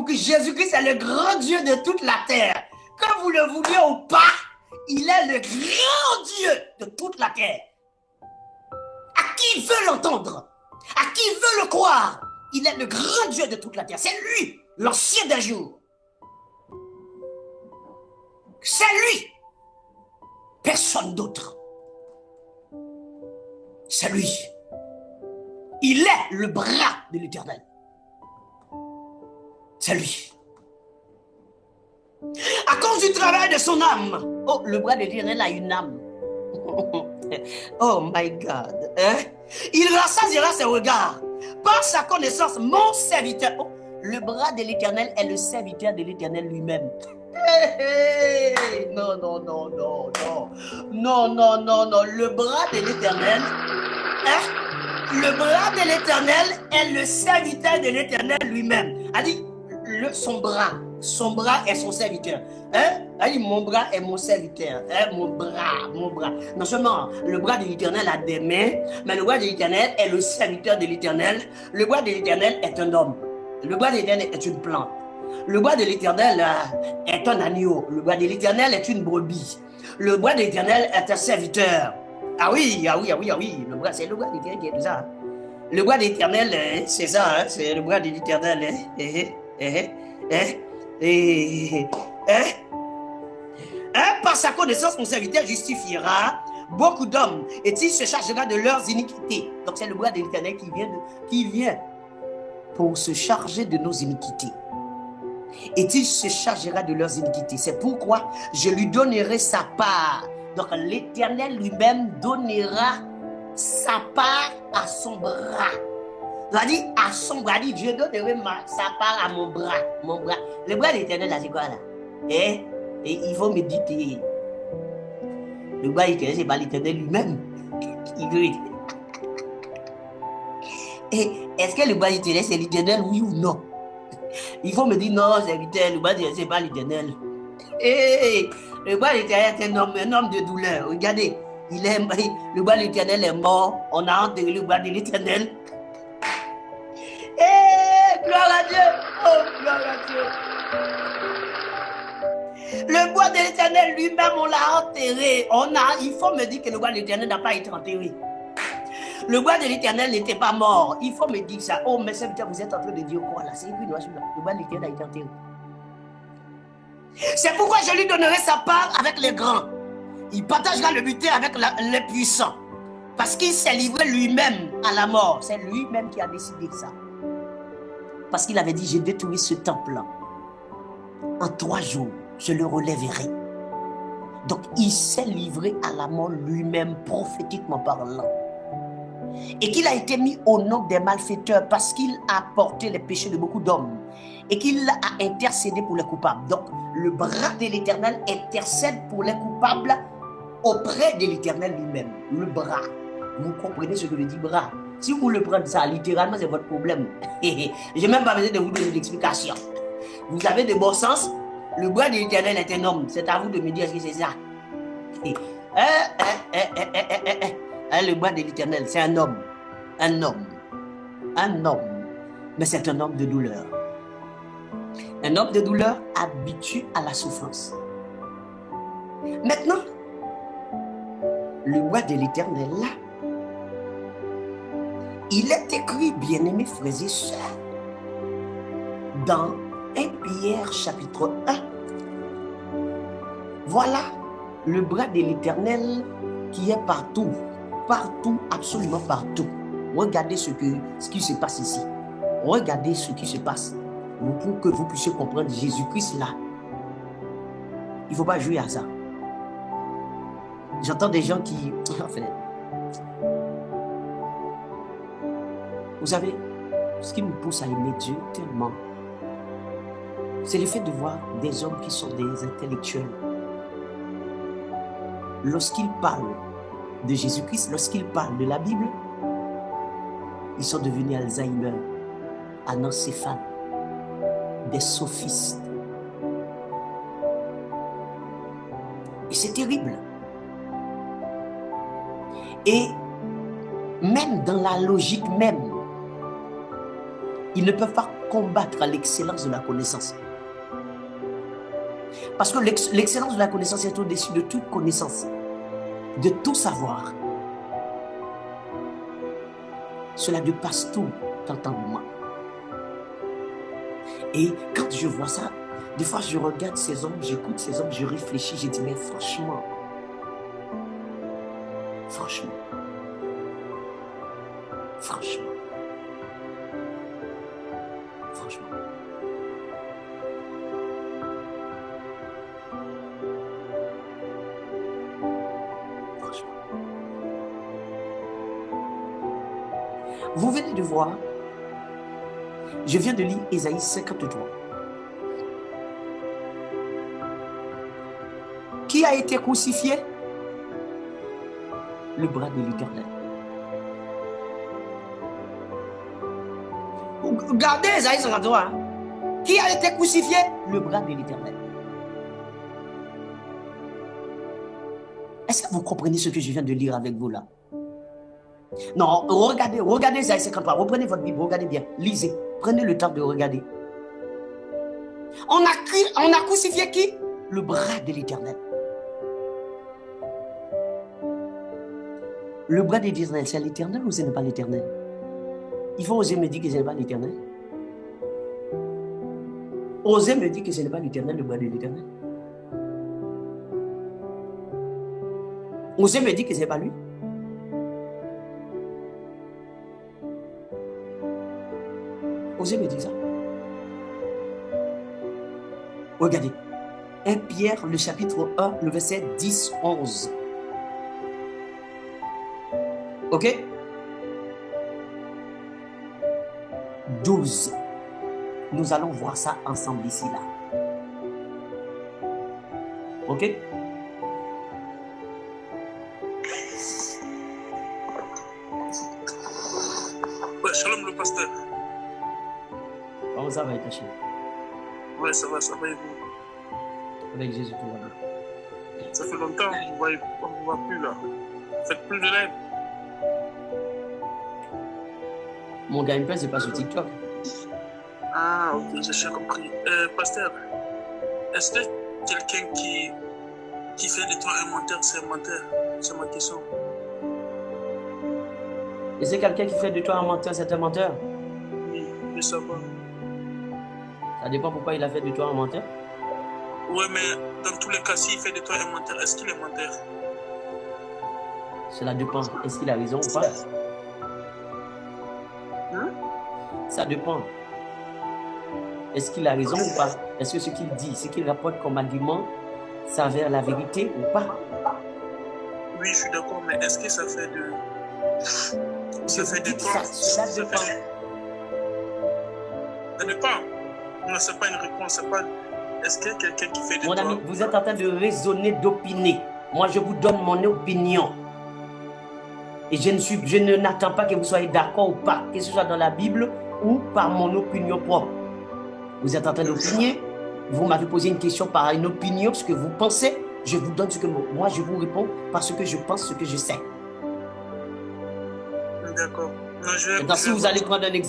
Donc Jésus-Christ est le grand Dieu de toute la terre. Que vous le vouliez ou pas, il est le grand Dieu de toute la terre. À qui il veut l'entendre, à qui il veut le croire, il est le grand Dieu de toute la terre. C'est lui, l'ancien des jours. C'est lui. Personne d'autre. C'est lui. Il est le bras de l'Éternel. C'est lui. À cause du travail de son âme. Oh, le bras de l'Éternel a une âme. Oh my God. Hein? Il rassasiera ses regards par sa connaissance, mon serviteur. Oh, le bras de l'Éternel est le serviteur de l'Éternel lui-même. Hey, non, non, non, non, non. Non, non, non, non. Le bras de l'Éternel, hein? Le bras de l'Éternel est le serviteur de l'Éternel lui-même. A dit, son bras est son serviteur. Hein? A dit, mon bras est mon serviteur. Hein? Mon bras. Non seulement le bras de l'Éternel a des mains, mais le bras de l'Éternel est le serviteur de l'Éternel. Le bras de l'Éternel est un homme. Le bras de l'Éternel est une plante. Le bras de l'Éternel est un agneau. Le bras de l'Éternel est une brebis. Le bras de l'Éternel est un serviteur. Ah oui. Le bras, c'est le bras de l'Éternel qui est tout ça. Le bras de l'Éternel, c'est ça. Hein? C'est le bras de l'Éternel. Par sa connaissance, mon serviteur justifiera beaucoup d'hommes et il se chargera de leurs iniquités. Donc c'est le bras de l'Éternel qui vient pour se charger de nos iniquités. Et il se chargera de leurs iniquités. C'est pourquoi je lui donnerai sa part. Donc l'Éternel lui-même donnera sa part à son bras. Il a dit à son bras, dit je donnerai sa part à mon bras. Le bras de l'Éternel, là, c'est quoi là? Et il faut méditer. Le bras de l'Éternel, c'est pas l'Éternel lui-même. Et est-ce que le bras de l'Éternel, c'est l'Éternel, oui ou non? Il faut me dire non, c'est l'Éternel, le bras de l'Éternel, c'est pas l'Éternel. Le bras de l'Éternel est un homme de douleur. Regardez, le bras de l'Éternel est mort. On a enterré le bras de l'Éternel. Gloire à Dieu! Oh, gloire à Dieu! Le bois de l'Éternel lui-même, on l'a enterré. Il faut me dire que le bois de l'Éternel n'a pas été enterré. Le bois de l'Éternel n'était pas mort. Il faut me dire ça. Oh, mes serviteurs, vous êtes en train de dire quoi là? C'est écrit noir sur blanc. Le bois de l'Éternel a été enterré. C'est pourquoi je lui donnerai sa part avec les grands. Il partagera le butin avec les puissants. Parce qu'il s'est livré lui-même à la mort. C'est lui-même qui a décidé ça. Parce qu'il avait dit, j'ai détruit ce temple-là. En 3 jours, je le relèverai. Donc, il s'est livré à la mort lui-même, prophétiquement parlant. Et qu'il a été mis au nom des malfaiteurs parce qu'il a porté les péchés de beaucoup d'hommes. Et qu'il a intercédé pour les coupables. Donc, le bras de l'Éternel intercède pour les coupables auprès de l'Éternel lui-même. Le bras. Vous comprenez ce que veut dire bras? Si vous le prenez ça littéralement, c'est votre problème. Je n'ai même pas besoin de vous donner l'explication. Vous avez de bon sens. Le bras de l'Éternel est un homme. C'est à vous de me dire est-ce que c'est ça. Le bras de l'Éternel, c'est un homme. Un homme. Mais c'est un homme de douleur. Un homme de douleur habitué à la souffrance. Maintenant, le bras de l'Éternel, là, il est écrit, bien-aimés frères et sœurs, dans 1 Pierre chapitre 1. Voilà le bras de l'Éternel qui est partout. Partout, absolument partout. Regardez ce qui se passe ici. Regardez ce qui se passe. Pour que vous puissiez comprendre Jésus-Christ là. Il ne faut pas jouer à ça. J'entends des gens qui... Enfin, vous savez, ce qui me pousse à aimer Dieu tellement, c'est le fait de voir des hommes qui sont des intellectuels. Lorsqu'ils parlent de Jésus-Christ, lorsqu'ils parlent de la Bible, ils sont devenus Alzheimer, anencéphales, des sophistes. Et c'est terrible. Et même dans la logique même, ils ne peuvent pas combattre l'excellence de la connaissance. Parce que l'excellence de la connaissance est au-dessus de toute connaissance, de tout savoir. Cela dépasse tout entendement. Et quand je vois ça, des fois je regarde ces hommes, j'écoute ces hommes, je réfléchis, je dis mais franchement, franchement, franchement, franchement. Vous venez de voir, je viens de lire Ésaïe 53. Qui a été crucifié? Le bras de l'Éternel. Regardez Ésaïe 53. Hein? Qui a été crucifié? Le bras de l'Éternel. Est-ce que vous comprenez ce que je viens de lire avec vous là? Non, regardez Ésaïe 53, reprenez votre Bible, regardez bien, lisez, prenez le temps de regarder. On a crucifié qui? Le bras de l'Éternel. Le bras de l'Éternel, c'est l'Éternel ou ce n'est pas l'Éternel? Il faut oser me dire que ce n'est pas l'Éternel. Osez me dire que ce n'est pas l'Éternel, le bras de l'Éternel. Osez me dire que ce n'est pas lui. Osez me dire ça. Regardez. 1 Pierre, le chapitre 1, le verset 10-11. Ok? 12. Nous allons voir ça ensemble ici, là. Ok? Ouais, shalom le pasteur. Comment ça va, Itachi? Ouais, ça va et vous? Avec Jésus, tout va bien. Ça fait longtemps, on ne voit plus là. Faites plus de l'aide. Mon gagne-pain, c'est pas sur TikTok. Ah, ok, j'ai compris. Pasteur, est-ce que quelqu'un qui fait de toi un menteur, c'est un menteur? C'est ma question. Et c'est quelqu'un qui fait de toi un menteur, c'est un menteur? Oui, je sais pas. Ça dépend pourquoi il a fait de toi un menteur. Ouais, mais dans tous les cas, s'il fait de toi un menteur, est-ce qu'il est menteur? Cela dépend. Est-ce qu'il a raison ou pas? Ça dépend. Est-ce qu'il a raison ou pas? Est-ce que ce qu'il dit, ce qu'il rapporte comme argument, s'avère la vérité ou pas? Oui, je suis d'accord, mais est-ce que ça fait de... Ça fait de toi... Ça dépend. Ça dépend. Non, c'est pas une réponse, c'est pas... Est-ce qu'il y a quelqu'un qui fait de toi... Mon ami, vous êtes en train de raisonner, d'opiner. Moi, je vous donne mon opinion. Et je n'attends pas que vous soyez d'accord ou pas, que ce soit dans la Bible ou par mon opinion propre. Vous êtes en train d'opiner, vous m'avez posé une question par une opinion, ce que vous pensez, je vous donne ce que moi je vous réponds parce que je pense, ce que je sais. D'accord. Si vous allez prendre un exemple,